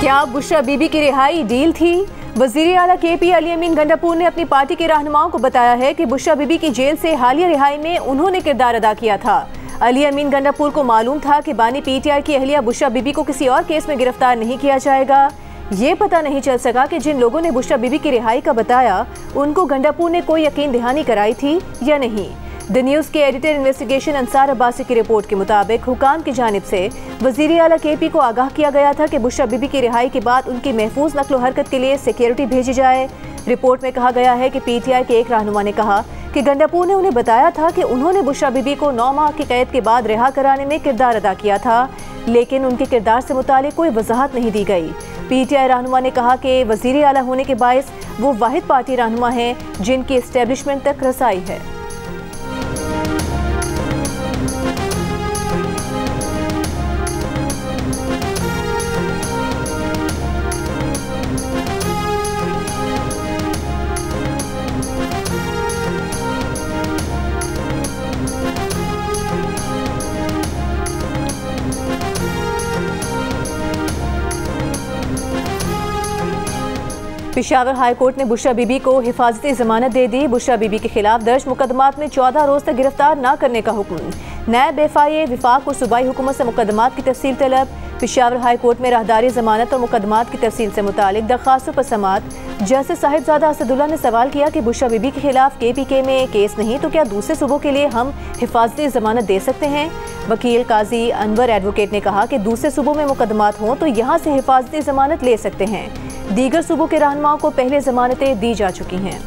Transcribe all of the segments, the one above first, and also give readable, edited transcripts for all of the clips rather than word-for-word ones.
क्या बुशरा बीबी की रिहाई डील थी? वजीर आला KP अली अमीन गंडापुर ने अपनी पार्टी के रहनुमाओं को बताया है कि बुशरा बीबी की जेल से हालिया रिहाई में उन्होंने किरदार अदा किया था। अली अमीन गंडापुर को मालूम था कि बानी PTI की अहलिया बुशरा बीबी को किसी और केस में गिरफ्तार नहीं किया जाएगा। ये पता नहीं चल सका कि जिन लोगों ने बुशरा बीबी की रिहाई का बताया उनको गंडापुर ने कोई यकीन दहानी कराई थी या नहीं। द न्यूज़ के एडिटर इन्वेस्टिगेशन अंसार अब्बासी की रिपोर्ट के मुताबिक हुकाम की जानिब से वजीर आला KP को आगाह किया गया था कि बुशरा बीबी की रिहाई के बाद उनकी महफूज नक्लो हरकत के लिए सिक्योरिटी भेजी जाए। रिपोर्ट में कहा गया है कि PTI के एक रहनुमा ने कहा कि गंडापुर ने उन्हें बताया था कि उन्होंने बुशरा बीबी को 9 माह की कैद के बाद रिहा कराने में किरदार अदा किया था, लेकिन उनके किरदार से मुतालिक कोई वजाहत नहीं दी गई। PTI रहनुमा ने कहा कि वजीर आला होने के बायस वो वाहिद पार्टी रहनुमा हैं जिनकी एस्टेब्लिशमेंट तक रसाई है। पेशावर हाई कोर्ट ने बुशरा बीबी को हिफाजती जमानत दे दी। बुशरा बीबी के खिलाफ दर्ज मुकदमात में 14 रोज तक गिरफ्तार न करने का हुक्म। नायब FIA विफाक और सूबाई हुकूमत से मुकदमात की तफसील तलब। पेशावर हाई कोर्ट में राहदारी जमानत और मुकदमात की तफसील से मुतालिक दरखास्तों पर समात जस्टिस साहिबजादा असदुल्ला ने सवाल किया कि बुशरा बीबी के खिलाफ KPK में केस नहीं तो क्या दूसरे सूबों के लिए हम हिफाजती जमानत दे सकते हैं? वकील काजी अनवर एडवोकेट ने कहा कि दूसरे सूबों में मुकदमात हों तो यहाँ से हिफाजती जमानत ले सकते हैं। दीगर सूबों के रहनुमाओं को पहले जमानतें दी जा चुकी हैं।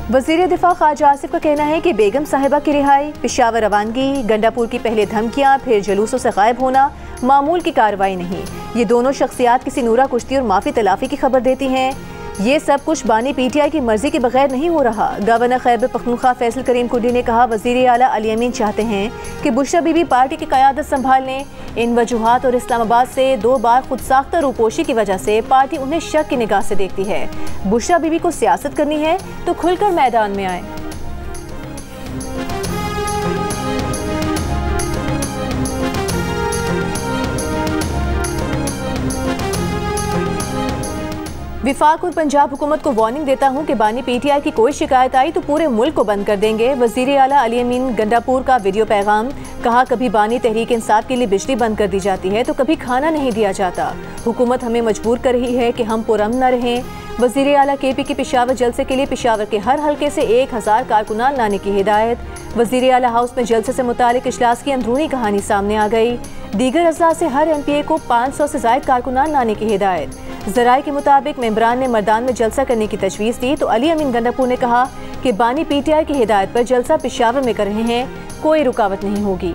वज़ीर दिफा ख्वाजा आसिफ का कहना है कि बेगम साहिबा की रिहाई, पेशावर रवानगी, गंडापुर की पहले धमकियां फिर जुलूसों से गायब होना मामूल की कार्रवाई नहीं। ये दोनों शख्सियात किसी नूरा कुश्ती और माफी तलाफी की खबर देती हैं। ये सब कुछ बानी PTI की मर्जी के बगैर नहीं हो रहा। गवर्नर खैबर पख्तूनख्वा फैसल करीम कुडी ने कहा वज़ीर आला अली अमीन चाहते हैं कि बुशरा बीबी पार्टी की क़यादत संभाल लें। इन वजूहात और इस्लामाबाद से 2 बार खुद साख्ता रूपोशी की वजह से पार्टी उन्हें शक की निगाह से देखती है। बुशरा बीबी को सियासत करनी है तो खुलकर मैदान में आए। विफाक और पंजाब हुकूमत को वार्निंग देता हूं कि बानी PTI की कोई शिकायत आई तो पूरे मुल्क को बंद कर देंगे। वजीर आला अली अमीन गंडापुर का वीडियो पैगाम। कहा कभी बानी तहरीक इंसाफ के लिए बिजली बंद कर दी जाती है तो कभी खाना नहीं दिया जाता। हुकूमत हमें मजबूर कर रही है कि हम पुरअमन न रहें। वजीर आला KP की पेशावर जलसे के लिए पेशावर के हर हल्के से 1000 कारकुनान लाने की हिदायत। वजीर आला हाउस में जलसे से मुतालिक इजलास की अंदरूनी कहानी सामने आ गई। दीगर अज़ला से हर MPA को 500 से ज़ायद कारकुनान लाने की हिदायत। ज़राए के मुताबिक मेंबरान ने मर्दान में जलसा करने की तजवीज़ दी तो अली अमीन गंडापुर ने कहा कि बानी PTI की हिदायत पर जलसा पेशावर में कर रहे हैं, कोई रुकावट नहीं होगी।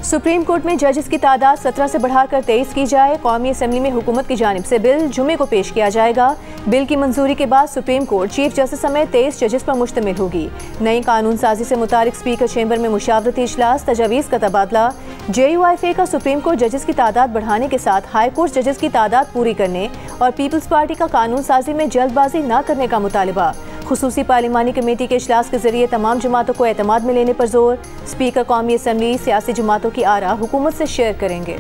सुप्रीम कोर्ट में जजेस की तादाद 17 से बढ़ाकर 23 की जाए। कौमी असम्बली में हुकूमत की जानिब से बिल जुमे को पेश किया जाएगा। बिल की मंजूरी के बाद सुप्रीम कोर्ट चीफ जस्टिस समेत 23 जजेस पर मुश्तमिल होगी। नई कानून साजी से मुतालिक स्पीकर चेंबर में मुशावरती इजलास, तजावीज़ का तबादला। JUIFA का सुप्रीम कोर्ट जजेस की तादाद बढ़ाने के साथ हाई कोर्ट जजेस की तादाद पूरी करने और पीपल्स पार्टी का कानून साजी में जल्दबाजी न करने का मुतालिबा। खुसूसी पार्लिमानी कमेटी के इजलास के जरिए तमाम जमातों को एतमाद में लेने पर जोर। स्पीकर कौमी असम्बली सियासी जमातों की आरा हुकूमत से शेयर करेंगे।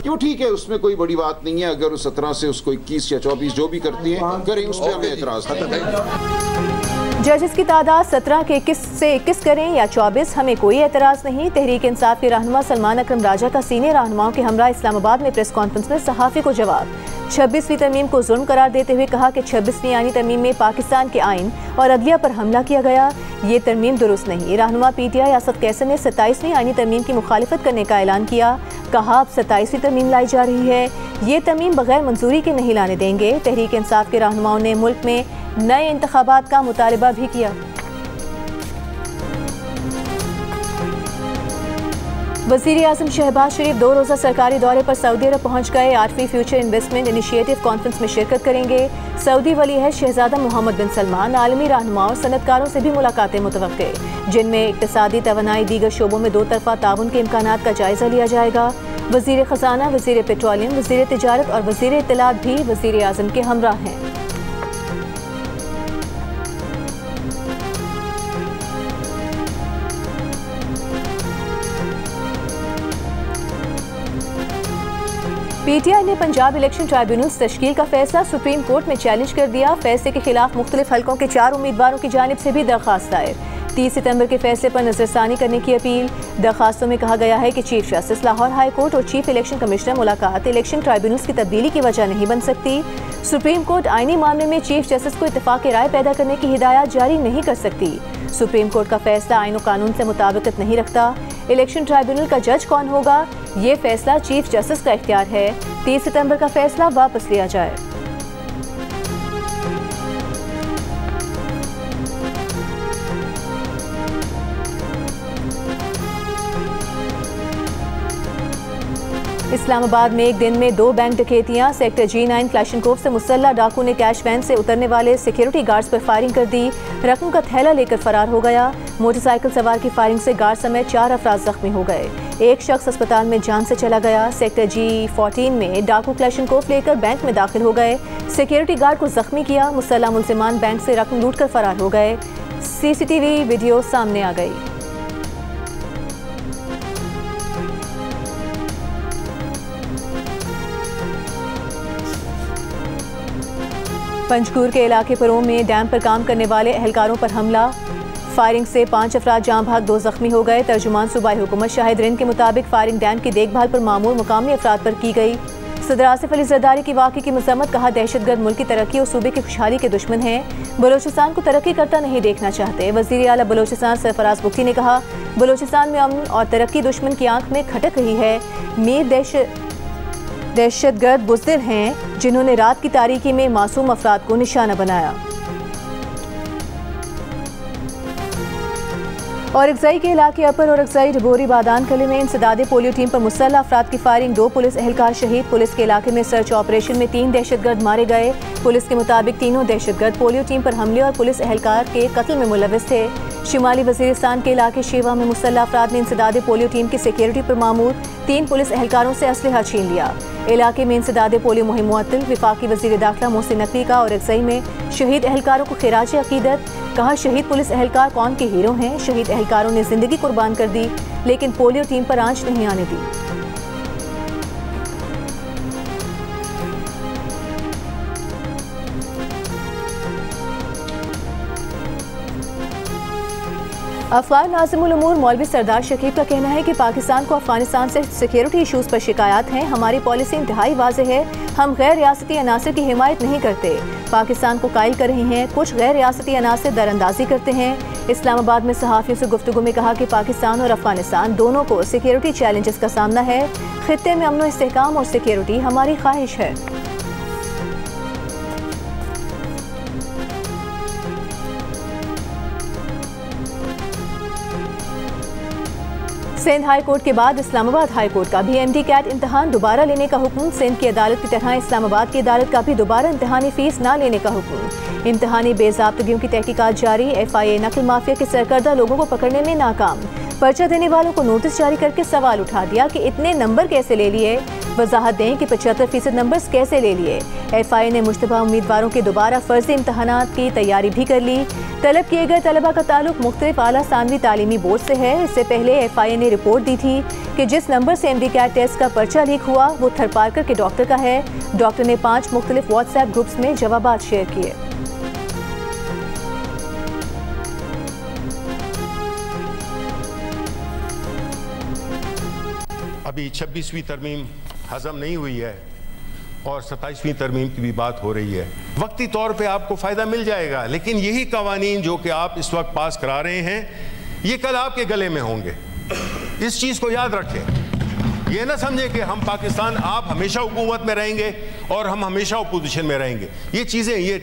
क्यों ठीक है, उसमें कोई बड़ी बात नहीं है। अगर 17 से उसको 21 या 24 जो भी करती है करें, उस पर हमें एतराज नहीं। जजेस की तादाद 17 के 21 से 21 करें या 24, हमें कोई एतराज़ नहीं। तहरीक इंसाफ के रहनुमा सलमान अकरम राजा का सीनियर रहनुमाओं के हमरा इस्लामाबाद में प्रेस कॉन्फ्रेंस में सहाफ़ी को जवाब। 26वीं तरमीम को जुल्म करार देते हुए कहा कि 26वीं आईनी तरमीम में पाकिस्तान के आइन और अदलिया पर हमला किया गया। ये तरमीम दुरुस्त नहीं। रहनुमा PTI असद कैसर ने 27वीं आईनी तरमीम की मुखालिफत करने का ऐलान किया। कहा अब 27वीं तरमीम लाई जा रही है। ये तरमीम बगैर मंजूरी के नहीं लाने देंगे। तहरीक इंसाफ के रहनुमाओं ने मुल्क में नए इंतखाबात का मुतालबा भी किया। वज़ीर आज़म शहबाज शरीफ 2 रोज़ा सरकारी दौरे पर सऊदी अरब पहुँच गए। 8वीं फ्यूचर इन्वेस्टमेंट इनिशिएटिव कॉन्फ्रेंस में शिरकत करेंगे। सऊदी वली अहद शहजादा मोहम्मद बिन सलमान आलमी रहनुमाओं और सनतकारों से भी मुलाकातें मुतवक्के, जिनमें इक्तिसादी तवानाई दीगर शोबों में 2 तरफ़ा ताउन के इम्कानात का जायज़ा लिया जाएगा। वज़ीर ख़जाना, वज़ीर पेट्रोलियम, वज़ीर तिजारत और वज़ीर इत्तलात भी वज़ीर आज़म के हमरा हैं। PTI ने पंजाब इलेक्शन ट्राइब्यूनल तश्कील का फैसला सुप्रीम कोर्ट में चैलेंज कर दिया। फैसले के खिलाफ मुख्तलिफ हलकों के 4 उम्मीदवारों की जानिब से भी दरख्वास्त दायर। 30 सितंबर के फैसले पर नजरसानी करने की अपील। दरखास्तों में कहा गया है कि chief justice Lahore high court और चीफ इलेक्शन कमिश्नर मुलाकात इलेक्शन ट्राइब्यूनल्स की तब्दीली की वजह नहीं बन सकती। सुप्रीम कोर्ट आईनी मामले में चीफ जस्टिस को इत्तेफाक राय पैदा करने की हिदायत जारी नहीं कर सकती। सुप्रीम कोर्ट का फैसला आईन और कानून से मुताबिकत नहीं रखता। इलेक्शन ट्राइब्यूनल का जज कौन होगा, ये फैसला चीफ जस्टिस का इख्तियार है। 30 सितंबर का फैसला वापस लिया जाए। इस्लामाबाद में एक दिन में 2 बैंक डकैतियां। सेक्टर G9 क्लैशनकोव से मुसल्ला डाकू ने कैश वैन से उतरने वाले सिक्योरिटी गार्ड्स पर फायरिंग कर दी। रकम का थैला लेकर फरार हो गया। मोटरसाइकिल सवार की फायरिंग से गार्ड समेत 4 अफराद जख्मी हो गए। एक शख्स अस्पताल में जान से चला गया। सेक्टर G14 में डाकू क्लैशनकोव लेकर बैंक में दाखिल हो गए। सिक्योरिटी गार्ड को जख्मी किया। मुसल्ला मुलजिमान बैंक से रकम लूट कर फरार हो गए। CCTV वीडियो सामने आ गई। पंजगूर के इलाके परों में डैम पर काम करने वाले एहलकारों पर हमला। फायरिंग से 5 अफराद जाँ भाग 2 जख्मी हो गए। तर्जुमान सूबाई हुकूमत शाहिद रिंद के मुताबिक फायरिंग डैम की देखभाल पर मामूर मुकामी अफराद पर की गई। सदर आसिफ अली जरदारी की वाक़े की मजम्मत, कहा दहशतगर्द मुल्क की तरक्की और सूबे की खुशहाली के दुश्मन हैं। बलोचिस्तान को तरक्की करता नहीं देखना चाहते। वज़ीर आला बलोचिस्तान सरफराज बुख्ती ने कहा बलोचिस्तान में अमन और तरक्की दुश्मन की आंख में खटक रही है। मीर दहशतगर्द बुज़दिल हैं जिन्होंने रात की तारीकी में मासूम अफराद को निशाना बनाया। और अगज़ई के इलाके अपर और अगज़ई डबोरी बादान कले में इंसदादे पोलियो टीम पर मुसल्ला अफराद की फायरिंग। 2 पुलिस एहलकार शहीद। पुलिस के इलाके में सर्च ऑपरेशन में 3 दहशतगर्द मारे गए। पुलिस के मुताबिक तीनों दहशतगर्द पोलियो टीम पर हमले और पुलिस एहलकार के कत्ल में मुलविस थे। शुमाली वज़ीरिस्तान के इलाके शेवा में मुसल्ला अफराद ने इंसदादे पोलियो टीम की सिक्योरिटी पर मामूर 3 पुलिस एहलकारों से असलहा छीन लिया। इलाके में इंसदादे पोलियो मुहिम मुअत्तल। वफाकी वज़ीर दाखिला मोहसिन नकवी का और अगज़ई में शहीद एहलकारों को खिराज अकीदत। कहा शहीद पुलिस एहलकार कौम के हीरो हैं। शहीद एहलकारों ने जिंदगी कुर्बान कर दी लेकिन पोलियो टीम पर आंच नहीं आने दी। अफगान नाज़िमुल उमूर मौलवी सरदार शकीब का कहना है कि पाकिस्तान को अफगानिस्तान से सिक्योरिटी इशूज़ पर शिकायत हैं। हमारी पॉलिसी इंतहाई वाज़ेह है। हम गैर रियासती अनासर की हिमायत नहीं करते। पाकिस्तान को कायल कर रहे हैं। कुछ गैर रियासती अनासर दरअंदाजी करते हैं। इस्लामाबाद में सहाफ़ियों से गुफ्तगू में कहा कि पाकिस्तान और अफगानिस्तान दोनों को सिक्योरिटी चैलेंजेस का सामना है। खित्ते में अमन व इस्तेहकाम और सिक्योरिटी हमारी ख्वाहिश है। सिंध हाई कोर्ट के बाद इस्लामाबाद हाई कोर्ट का भी MD कैट इम्तहान दोबारा लेने का हुक्म। सिंध की अदालत की तरह इस्लामाबाद की अदालत का भी दोबारा इम्तहानी फीस न लेने का हुक्म। इम्तहानी बेज़ाब्तगियों की तहकीकात जारी। FIA नकल माफिया के सरकर्दा लोगों को पकड़ने में नाकाम। पर्चा देने वालों को नोटिस जारी करके सवाल उठा दिया कि इतने नंबर कैसे ले लिए। वजाहत दें कि 75% नंबर्स कैसे ले लिए। FIA ने मुश्तबा उम्मीदवारों के दोबारा फर्जी इम्तहानात की तैयारी भी कर ली। तलब किए गए तलबा का ताल्लुक मुख्तलिफ आला सानवी तालीमी बोर्ड से है। इससे पहले FIA ने रिपोर्ट दी थी कि जिस नंबर से MD कैट टेस्ट का पर्चा लीक हुआ वो थरपारकर के डॉक्टर का है। डॉक्टर ने 5 मुख्तलिफ WhatsApp ग्रुप्स में जवाबात शेयर किए। अभी 26वीं तरमीम हजम नहीं हुई है और 27वीं तरमीम की भी बात हो रही है। वक्ती तौर पे आपको फ़ायदा मिल जाएगा, लेकिन यही कवानीन जो कि आप इस वक्त पास करा रहे हैं ये कल आपके गले में होंगे। इस चीज़ को याद रखें। ये ना समझे कि हम पाकिस्तान, आप हमेशा हुकूमत में रहेंगे और हम हमेशा अपोजिशन में रहेंगे। ये चीज़ें, ये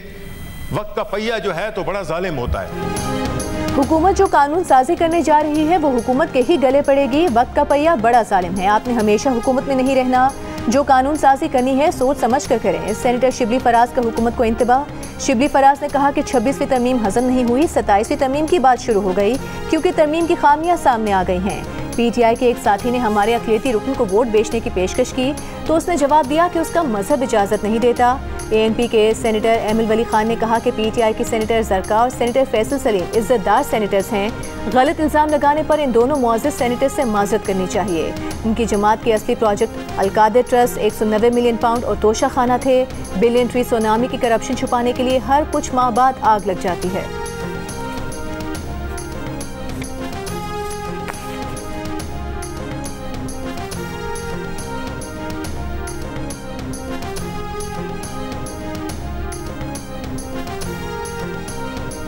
वक्त का पहिया जो है तो बड़ा जालिम होता है। हुकूमत जो कानून साजी करने जा रही है वो हुकूमत के ही गले पड़ेगी। वक्त का पहिया बड़ा जालिम है, आपने हमेशा हुकूमत में नहीं रहना। जो कानून साजी करनी है सोच समझ कर करें। सेनेटर शिबली फराज का हुकूमत को इंतबाह। शिबली फराज ने कहा कि 26वीं तरमीम हजम नहीं हुई, 27वीं तरमीम की बात शुरू हो गई क्योंकि तरमीम की खामियां सामने आ गई हैं। पीटीआई के एक साथी ने हमारे अक़लियती रुकन को वोट बेचने की पेशकश की तो उसने जवाब दिया कि उसका मजहब इजाज़त नहीं देता। एएनपी के सेनेटर एमिल वली खान ने कहा कि पीटीआई के सेनेटर जरका और सेनेटर फैसल सलीम इज्जतदार सेनेटर्स हैं। गलत इल्ज़ाम लगाने पर इन दोनों मुअज़्ज़ज़ सेनेटर से माज़रत करनी चाहिए। उनकी जमात के असली project Al-Qadir trust 190 million pound और तोशा खाना थे। बिलियन ट्री सोनामी की करप्शन छुपाने के लिए हर कुछ माह बाद आग लग जाती है।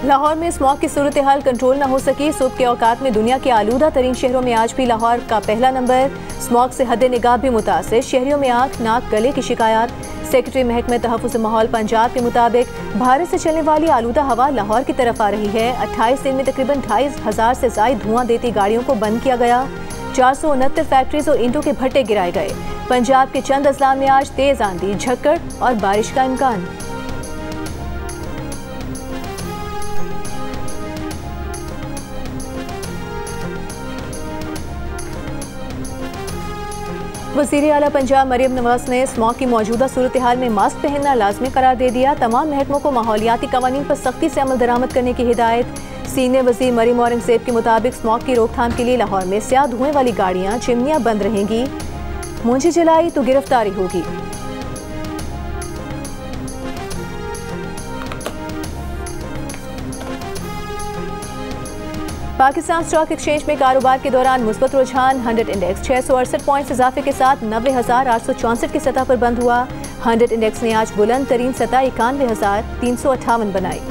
लाहौर में स्मॉग की सूरत हाल कंट्रोल न हो सकी। सुबह के औकात में दुनिया के आलूदा तरीन शहरों में आज भी लाहौर का पहला नंबर। स्मॉग से हद निगाह भी मुतासिर, शहरियों में आँख नाक गले की शिकायत। सेक्रेटरी महकमे तहफ़्फ़ुज़ माहौल पंजाब के मुताबिक भारत से चलने वाली आलूदा हवा लाहौर की तरफ आ रही है। 28 दिन में तकरीबन 2500 से ज़ायद धुआं देती गाड़ियों को बंद किया गया। 469 फैक्ट्रीज और ईंटों के भट्टे गिराए गए। पंजाब के चंद अजला में आज तेज आंधी, झक्कड़ और बारिश का इम्कान। वज़ीर आला पंजाब मरियम नवाज ने स्मॉग की मौजूदा सूरत हाल में मास्क पहनना लाजमी करार दे दिया। तमाम महकमों को माहौलियाती कवानीन पर सख्ती से अमल दरामद करने की हिदायत। सीनियर वज़ीर मरीम औरंगज़ेब के मुताबिक स्मॉग की रोकथाम के लिए लाहौर में स्याह धुएं वाली गाड़ियाँ चिमनियाँ बंद रहेंगी। मुंजी जलाई तो गिरफ्तारी होगी। पाकिस्तान स्टॉक एक्सचेंज में कारोबार के दौरान मुस्बत रुझान। 100 इंडेक्स 668 पॉइंट्स इजाफे के साथ 90,864 की सतह पर बंद हुआ। 100 इंडेक्स ने आज बुलंद तरीन सतह 91,358 बनाई।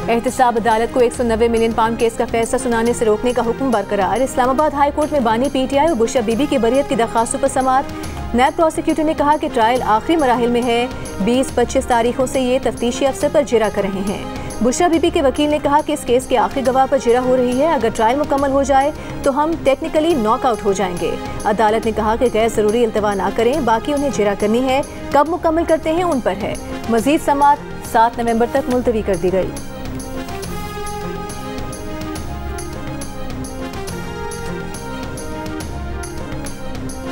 एहतसाब अदालत को 190 मिलियन पाउंड केस का फैसला सुनाने से रोकने का हुक्म बरकरार। इस्लामाबाद हाई कोर्ट में बानी पीटीआई और बुशा बीबी की बरियत की दरखास्तों पर समाअत। नायब प्रोसिक्यूटर ने कहा कि ट्रायल आखिरी मराहिल में है। 20-25 तारीखों से ये तफ्तीशी अफसर पर जिरा कर रहे हैं। बुशरा बीबी के वकील ने कहा कि इस केस के आखिरी गवाह पर जिरा हो रही है। अगर ट्रायल मुकम्मल हो जाए तो हम टेक्निकली नॉकआउट हो जाएंगे। अदालत ने कहा कि गैर जरूरी इल्तवा ना करें, बाकी उन्हें जिरा करनी है। कब मुकम्मल करते हैं उन पर है। मजीद समाअत 7 नवंबर तक मुलतवी कर दी गई।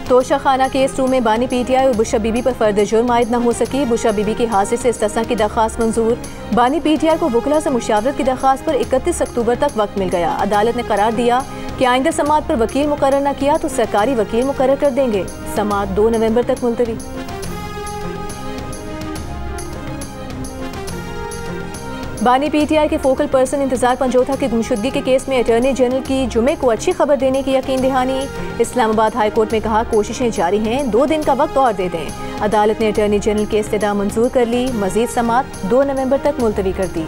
तोशा खाना केस 2 में बानी पीटीआई और बुशा बीबी पर फर्द जुर्म आयद न हो सकी। बुशा बीबी की हाजिर से इस्तिस्ना की दरखास्त मंजूर। बानी पीटीआई को वकला से मुशावरत की दरखास्त पर 31 अक्टूबर तक वक्त मिल गया। अदालत ने करार दिया कि आइंदा समाअत पर वकील मुकर्रर न किया तो सरकारी वकील मुकर्रर कर देंगे। समाअत 2 नवंबर तक मुलतवी। बानी पीटीआई के फोकल पर्सन इंतजार पंजोथा की गुमशुदगी के केस में अटॉर्नी जनरल की जुमे को अच्छी खबर देने की यकीन दहानी। इस्लामाबाद हाई कोर्ट में कहा कोशिशें जारी हैं, 2 दिन का वक्त और दे दें। अदालत ने अटॉर्नी जनरल की इस्तदा मंजूर कर ली। मजीद समाअत 2 नवंबर तक मुलतवी कर दी।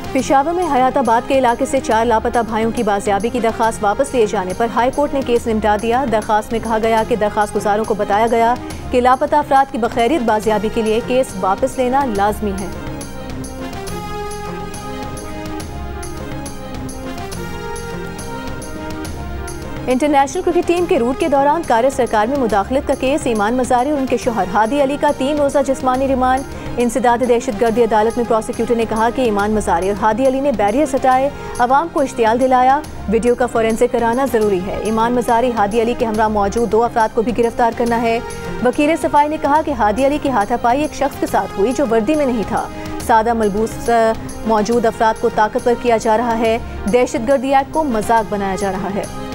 पेशावर में हयाताबाद के इलाके से 4 लापता भाइयों की बाजियाबी की दरखास्त वापस लिए जाने पर हाई कोर्ट ने केस निपटा दिया। दरखास्त में कहा गया कि दरखास्त गुजारों को बताया गया कि लापता अफराद की बखैरियत बाजियाबी के लिए केस वापस लेना लाजमी है। इंटरनेशनल क्रिकेट टीम के रूट के दौरान कार्य सरकार में मुदाखलत का केस। ईमान मजारी और उनके शोहर हादी अली का 3 रोज़ा जिस्मानी रिमांड। इंसदाद दहशतगर्दी अदालत में प्रोसिक्यूटर ने कहा कि ईमान मजारी और हादी अली ने बैरियर हटाए, अवाम को इश्तियाल दिलाया, वीडियो का फोरेंसिक कराना जरूरी है। ईमान मजारी हादी अली के हमरा मौजूद 2 अफराद को भी गिरफ्तार करना है। वकील सफाई ने कहा कि हादी अली की हाथापाई एक शख्स के साथ हुई जो वर्दी में नहीं था। सादा मलबूस मौजूद अफराद को ताकतवर किया जा रहा है। दहशतगर्दी एक्ट को मजाक बनाया जा रहा है।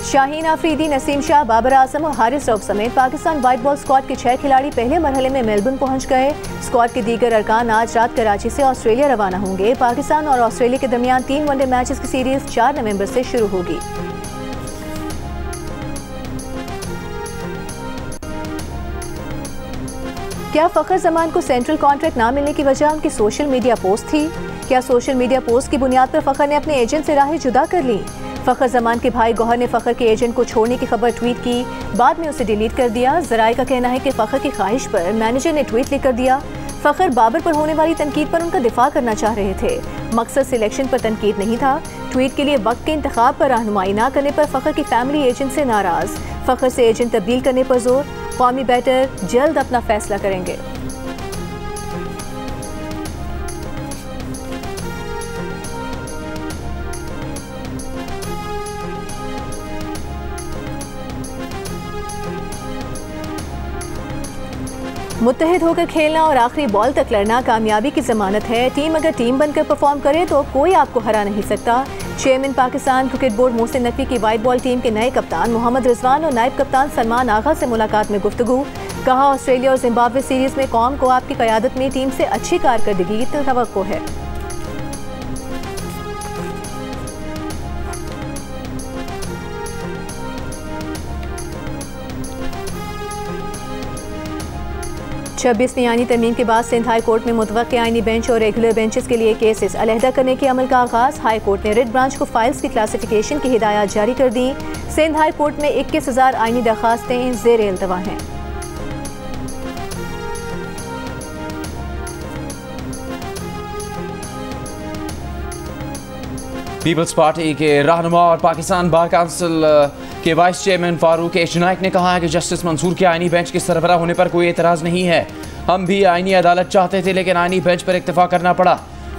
शाहीन आफरीदी, नसीम शाह, बाबर आजम और हारिस रऊफ समेत पाकिस्तान व्हाइट बॉल स्क्वाड के 6 खिलाड़ी पहले मरहले में मेलबर्न पहुंच गए। स्क्वाड के दीगर अरकान आज रात कराची से ऑस्ट्रेलिया रवाना होंगे। पाकिस्तान और ऑस्ट्रेलिया के दरमियान 3 वनडे मैचेस की सीरीज 4 नवंबर से शुरू होगी। क्या फखर जमान को सेंट्रल कॉन्ट्रैक्ट ना मिलने की वजह उनकी सोशल मीडिया पोस्ट थी? क्या सोशल मीडिया पोस्ट की बुनियाद पर फखर ने अपने एजेंट से राहें जुदा कर ली? फखर जमान के भाई गौहर ने फखर के एजेंट को छोड़ने की खबर ट्वीट की, बाद में उसे डिलीट कर दिया। जराए का कहना है कि फखर की ख्वाहिश पर मैनेजर ने ट्वीट लिख कर दिया। फखर बाबर पर होने वाली तनकीद पर उनका दिफा करना चाह रहे थे, मकसद सिलेक्शन पर तनकीद नहीं था। ट्वीट के लिए वक्त के इंतखाब पर रहनुमाई ना करने पर फखर की फैमिली एजेंट से नाराज, फखर से एजेंट तब्दील करने पर जोर। कौमी बैटर जल्द अपना फैसला करेंगे। मुत्तहिद होकर खेलना और आखिरी बॉल तक लड़ना कामयाबी की जमानत है। टीम अगर टीम बनकर परफॉर्म करे तो कोई आपको हरा नहीं सकता। Chairman Pakistan cricket board Mohsin Naqvi की वाइट बॉल टीम के नए कप्तान मोहम्मद रिजवान और नायब कप्तान सलमान आगा से मुलाकात में गुफ्तगू। कहा, ऑस्ट्रेलिया और जिम्बाब्वे सीरीज में कौम को आपकी क़यादत में टीम से अच्छी कारकर्दगी की तवक्को है। छब्बीसवीं आईनी तरमीम के बाद सिंध हाई कोर्ट में मुतवक्की आईनी बेंच और रेगुलर बेंचेस के लिए केसेस अलहदा करने के अमल का आगाज़। हाई कोर्ट ने रिट ब्रांच को फाइल्स की क्लासिफिकेशन की हिदायत जारी कर दी। सिंध हाई कोर्ट में 21,000 आईनी दरखास्तें ज़ेर इल्तवा हैं। पीपल्स पार्टी के रहनुमा और पाकिस्तान बार काउंसिल के vice chairman Farooq H Naik ने कहा है कि जस्टिस मंसूर के आईनी बेंच के सरबराह होने पर कोई एतराज़ नहीं है। हम भी आईनी अदालत चाहते थे लेकिन आईनी बेंच पर इक्तफा करना पड़ा।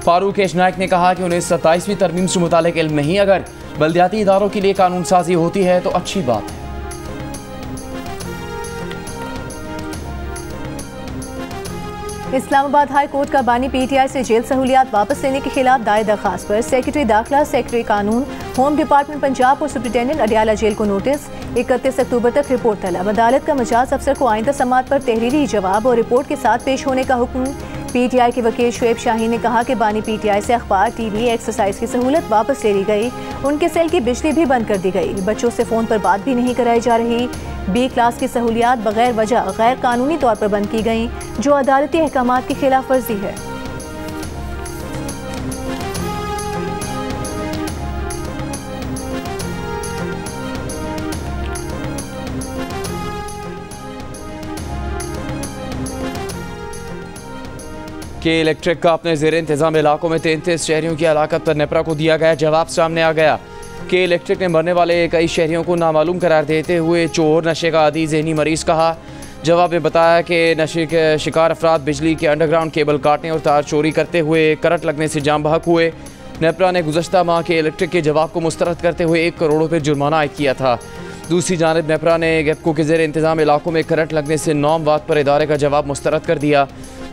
फारूक एच नाइक ने कहा कि उन्हें 27वीं तरमीम से मुतालिक इल्म नहीं, अगर बल्दियाती इदारों के लिए कानून साजी होती है तो अच्छी बात है। इस्लामाबाद हाई कोर्ट का बानी पीटीआई से जेल सहूलियात वापस लेने के खिलाफ दायर दरखास्त पर सेक्रेटरी दाखिला, सेक्रेटरी कानून, होम डिपार्टमेंट पंजाब और सुप्रिटेंडेंट अडियाला जेल को नोटिस। 31 अक्टूबर तक रिपोर्ट तलब। अदालत का मजाज अफसर को आइंदा समात पर तहरीरी जवाब और रिपोर्ट के साथ पेश होने का हुक्म। पीटीआई के वकील शुएब शाहीन ने कहा कि बानी पीटीआई से अखबार, टीवी, एक्सरसाइज की सहूलत वापस ले ली गई। उनके सेल की बिजली भी बंद कर दी गई। बच्चों से फ़ोन पर बात भी नहीं कराई जा रही। बी क्लास की सहूलियात बगैर वजह गैर कानूनी तौर पर बंद की गई, जो अदालती अहकामात की खिलाफ वर्जी है। के इलेक्ट्रिक का अपने ज़ेर इंतज़ाम इलाकों में 33 शहरियों की हलाकत पर नेपरा को दिया गया जवाब सामने आ गया। के इलेक्ट्रिक ने मरने वाले कई शहरियों को नामालूम करार देते हुए चोर, नशे का आदी, ज़हनी मरीज़ कहा। जवाब में बताया कि नशे के शिकार अफराद बिजली के अंडरग्राउंड केबल काटने और तार चोरी करते हुए करंट लगने से जाम बहक हुए। नेपरा ने गुज़श्ता माह के इलेक्ट्रिक के जवाब को मुस्तरद करते हुए 1 करोड़ रुपये जुर्माना आयद किया था। दूसरी जानिब नेपरा ने गेपको के ज़ेर इंतज़ाम इलाकों में करंट लगने से 9 वाट पर इदारे का जवाब मुस्तरद कर दिया।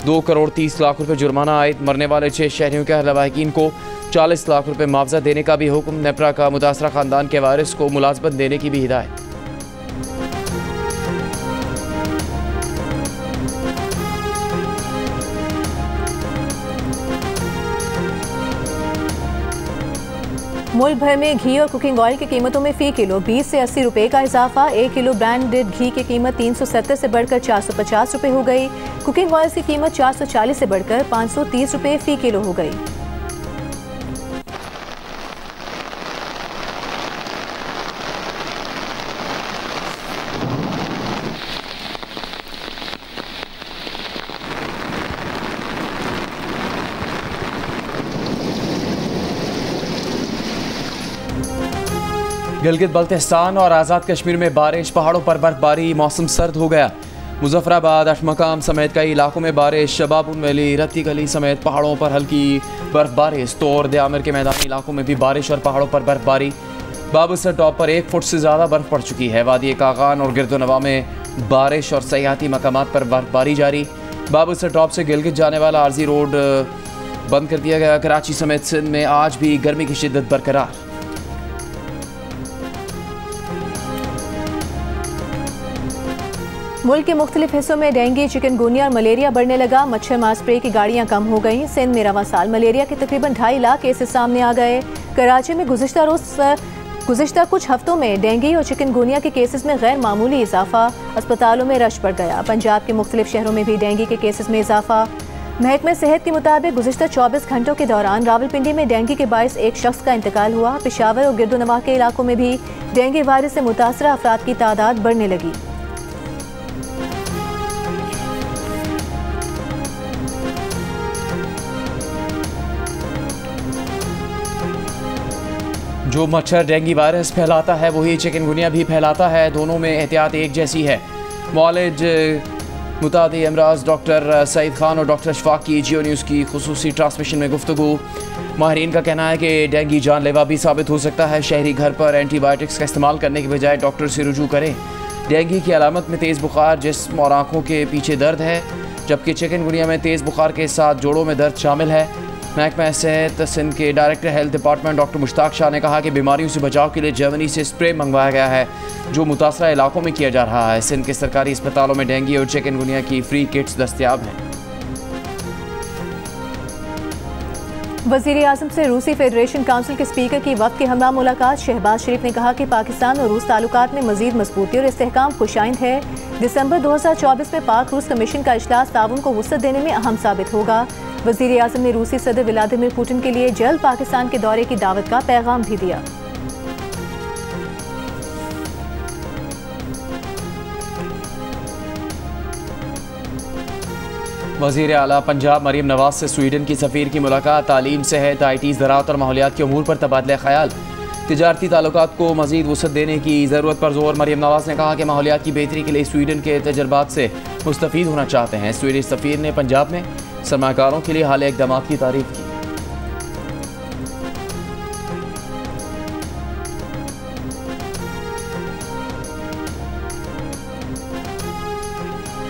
2 करोड़ 30 लाख रुपये जुर्माना आयद। मरने वाले 6 शहरियों के लवाहिकीन को 40 लाख रुपये मुआवजा देने का भी हुक्म। नेपरा का मुतासरा ख़ानदान के वारिस को मुलाजमत देने की भी हिदायत। मुल्क भर में घी और कुकिंग ऑयल की कीमतों में फ़ी किलो 20 से 80 रुपए का इजाफा। 1 किलो ब्रांडेड घी की कीमत 370 से बढ़कर 450 रुपए हो गई। कुकिंग ऑयल की कीमत 440 से बढ़कर 530 रुपए फ़ी किलो हो गई। गिलगित बल्तिस्तान और आज़ाद कश्मीर में बारिश, पहाड़ों पर बर्फबारी, मौसम सर्द हो गया। मुजफ्फराबाद, अशमकाम समेत कई इलाकों में बारिश। शबाबुन वैली, रत्ती गली समेत पहाड़ों पर हल्की बर्फबारी। तौर दयामिर के मैदानी इलाकों में भी बारिश और पहाड़ों पर बर्फबारी। बाबूसर टॉप पर 1 फुट से ज़्यादा बर्फ पड़ चुकी है। वादी कागान और गिरदोनवा में बारिश और सयाहती मकामात पर बर्फबारी जारी। बाबूसर टॉप से गिलगित जाने वाला आरजी रोड बंद कर दिया गया। कराची समेत सिंध में आज भी गर्मी की शिद्दत बरकरार। मुल्क के मुख्तलिफ हिस्सों में डेंगू, चिकनगुनिया और मलेरिया बढ़ने लगा। मच्छर मार स्प्रे की गाड़ियां कम हो गई। सिंध में रवां साल मलेरिया के तकरीबन 2.5 लाख केसेस सामने आ गए। कराची में गुज़िश्ता रोज़ गुज़िश्ता कुछ हफ्तों में डेंगू और चिकनगुनिया के केसेस में गैर मामूली इजाफा, अस्पतालों में रश बढ़ गया। पंजाब के मुख्तलिफ शहरों में भी डेंगू के केसेस में इजाफा। महकमा सेहत के मुताबिक गुज़िश्ता 24 घंटों के दौरान रावलपिंडी में डेंगू के बायस एक शख्स का इंतकाल हुआ। पेशावर और गिरदोनवाह के इलाकों में भी डेंगू वायरस से मुतासरा अफराद की तादाद बढ़ने लगी। जो मच्छर डेंगू वायरस फैलाता है वही चिकनगुनिया भी फैलाता है। दोनों में एहतियात एक जैसी है। मौलिज मुतादी अमराज डॉक्टर सईद खान और डॉक्टर अशफाक की जियो न्यूज़ की खुसूसी ट्रांसमिशन में गुफ्तगू। माहिरीन का कहना है कि डेंगू जानलेवा भी साबित हो सकता है। शहरी घर पर एंटीबायोटिक्स का इस्तेमाल करने के बजाय डॉक्टर से रुजू करें। डेंगू की अलामत में तेज़ बुखार, जिस्म और आँखों के पीछे दर्द है, जबकि चिकनगुनिया में तेज़ बुखार के साथ जोड़ों में दर्द शामिल है। महकमा सेहत सिंध के director health department doctor Mushtaq Shah ने कहा कि बीमारियों से बचाव के लिए जर्मनी से स्प्रे मंगवाया गया है, जो मुतासरा इलाकों में किया जा रहा है। सिंध के सरकारी अस्पतालों में डेंगू और चिकनगुनिया की फ्री किट्स दस्तयाब हैं। वज़ीर आज़म से रूसी फेडरेशन काउंसिल के स्पीकर की वक्त के हमरा मुलाकात। शहबाज शरीफ ने कहा कि पाकिस्तान और रूस ताल्लुकात में मज़ीद मजबूती और इस्तेहकाम खुशाइंद है। दिसंबर 2024 में पाक रूस कमीशन का इजलास ताउन को वुसअत देने में अहम साबित होगा। वज़ीर आज़म ने रूसी सदर व्लादिमीर पुतिन के लिए जल्द पाकिस्तान के दौरे की दावत का पैगाम भी दिया। वज़ीर आला पंजाब मरीम नवाज से स्वीडन की सफ़ीर की मुलाकात। तालीम, सेहत, IT, ज़राअत और माहौलियात के अमूर पर तबादला ख़याल। तिजारती ताल्लुकात को मज़ीद वुसअत देने की ज़रूरत पर जोर। मरीम नवाज ने कहा कि माहौलियात की बेहतरी के लिए स्वीडन के तजर्बात से मुस्तफ़ीद होना चाहते हैं। स्वीडिश सफ़ीर ने पंजाब में सरमाकारों के लिए हालिया इक़दामात की तारीफ़ की।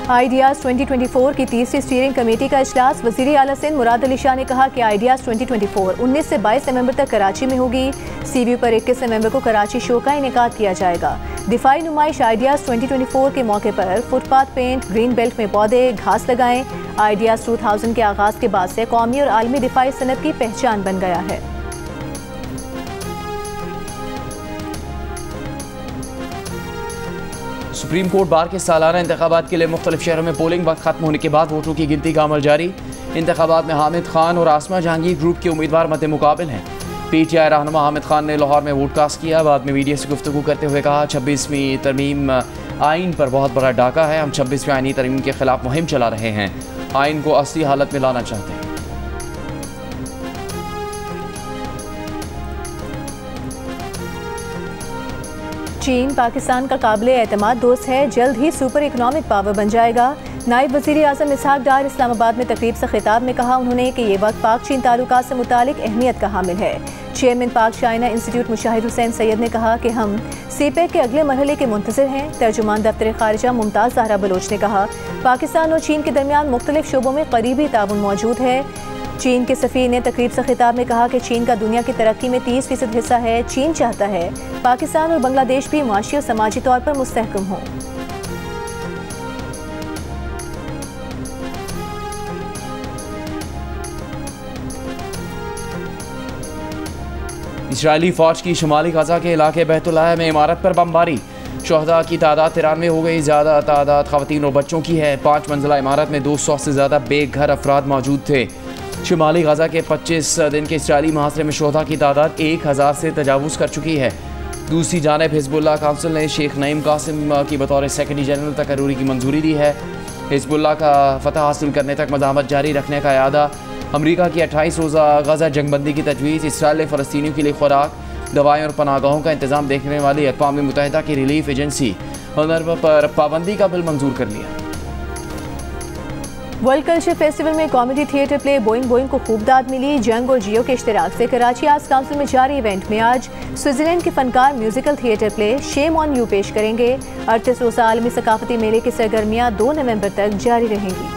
आइडियाज़ 2024 की तीसरी स्टीयरिंग कमेटी का इजलास। वज़ीर आला सिंध मुराद अली शाह ने कहा कि आइडियाज़ 2024 19 से 22 नवंबर तक कराची में होगी। CVU पर 21 नवंबर को कराची शो का इनेकाद किया जाएगा। दिफाई नुमाइश आइडियाज़ 2024 के मौके पर फुटपाथ पेंट, ग्रीन बेल्ट में पौधे, घास लगाएं। आइडियाज़ 2000 के आगाज़ के बाद से कौमी और आलमी दिफाई सनत की पहचान बन गया है। सुप्रीम कोर्ट बार के सालाना इंतखाबात के लिए मुख्तलिफ शहरों में पोलिंग वक्त खत्म होने के बाद वोटों की गिनती का अमल जारी। इंतखाबात में हामिद खान और आसमा जहांगीर ग्रुप के उम्मीदवार मद्दे मुकाबिल हैं। PTI रहनुमा हामिद खान ने लाहौर में वोट कास्ट किया। बाद में मीडिया से गुफ्तगू करते हुए कहा, 26वीं तरमीम आइन पर बहुत बड़ा डाका है। हम 26वीं आइनी तरमीम के खिलाफ मुहिम चला रहे हैं। आइन को असली हालत में लाना चाहते हैं। चीन पाकिस्तान का काबिल एतमाद दोस्त है, जल्द ही सुपर इकोनॉमिक पावर बन जाएगा। नायब वज़ीर आज़म इसहाक डार इस्लामाबाद में तकरीब से खिताब में कहा उन्होंने कि ये वक्त पाक चीन ताल्लुकात से मुतालिक अहमियत का हामिल है। चेयरमैन पाक चाइना इंस्टीट्यूट मुशाहिद हुसैन सैयद ने कहा कि हम CPEC के अगले मरहले के मुंतज़िर हैं। तर्जुमान दफ्तर खारिजा मुमताज़ ज़हरा बलोच ने कहा, पाकिस्तान और चीन के दरमियान मुख्तलिफ शोबों में करीबी ताउन मौजूद है। चीन के सफ़ीर ने तकरीब से खिताब में कहा कि चीन का दुनिया की तरक्की में 30% हिस्सा है। चीन चाहता है पाकिस्तान और बांग्लादेश भी माशी और समाजी तौर पर मुस्तहकम हों। इजरायली फ़ौज की शुमाली गजा के इलाके बैतुल्लाह में इमारत पर बमबारी। शहदा की तादाद 93 हो गई। ज़्यादा तादाद ख़वातीन और बच्चों की है। 5 मंजिला इमारत में 200 से ज़्यादा बेघर अफराद मौजूद थे। शुमाली गजा के 25 दिन के इजरायली मुहासरे में शहदा की तादाद 1000 से तजावुज़ कर चुकी है। दूसरी जानिब हिज़्बुल्लाह काउंसिल ने शेख नईम कासिम की बतौर सेक्रेटरी जनरल तकर्रूरी की मंजूरी दी है। हिज़्बुल्लाह का फतह हासिल करने तक मज़ाहमत जारी रखने का इरादा। अमरीका की 28 रोज़ा गजा जंगबंदी की तजवीज़। इसराइल ने फ़लस्तीनियों के लिए खुराक, दवाएँ और पनाहगाहों का इंतज़ाम देखने वाली अक़वाम मुत्तहिदा की रिलीफ एजेंसी हुनर पर पाबंदी का बिल मंजूर कर लिया। वर्ल्ड कल्चर फेस्टिवल में comedy theatre play Boeing Boeing को खूब दाद मिली। जंग और जियो के इश्तिराक से कराची आर्ट्स काउंसिल में जारी इवेंट में आज स्विट्जरलैंड के फनकार musical theatre play shame on you पेश करेंगे। 38 रोज़ा आलमी सकाफती मेले की सरगर्मियाँ 2 नवंबर तक जारी रहेंगी।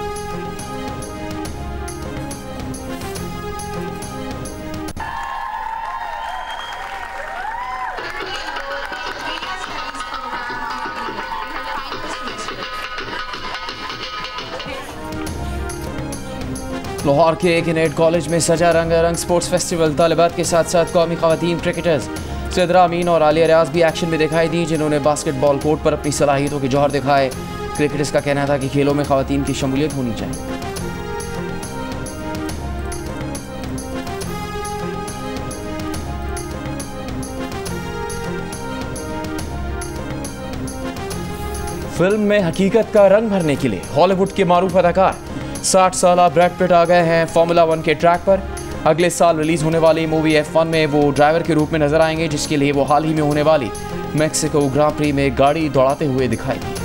लाहौर के किनेट कॉलेज में सजा रंगारंग स्पोर्ट्स फेस्टिवल। तालिबात के साथ साथ कौमी ख़वातीन क्रिकेटर्स सिद्रा अमीन और आलिया रियाज भी एक्शन में दिखाई दी, जिन्होंने बास्केटबॉल कोर्ट पर अपनी सलाहियतों के जौहर दिखाए। क्रिकेटर्स का कहना था कि खेलों में खवातीन की शमूलियत होनी चाहिए। फिल्म में हकीकत का रंग भरने के लिए हॉलीवुड के मारूफ अदाकार 60 साला ब्रैड पिट आ गए हैं फॉर्मूला 1 के ट्रैक पर। अगले साल रिलीज होने वाली मूवी F1 में वो ड्राइवर के रूप में नजर आएंगे, जिसके लिए वो हाल ही में होने वाली मैक्सिको ग्रां प्री में गाड़ी दौड़ाते हुए दिखाई दिए।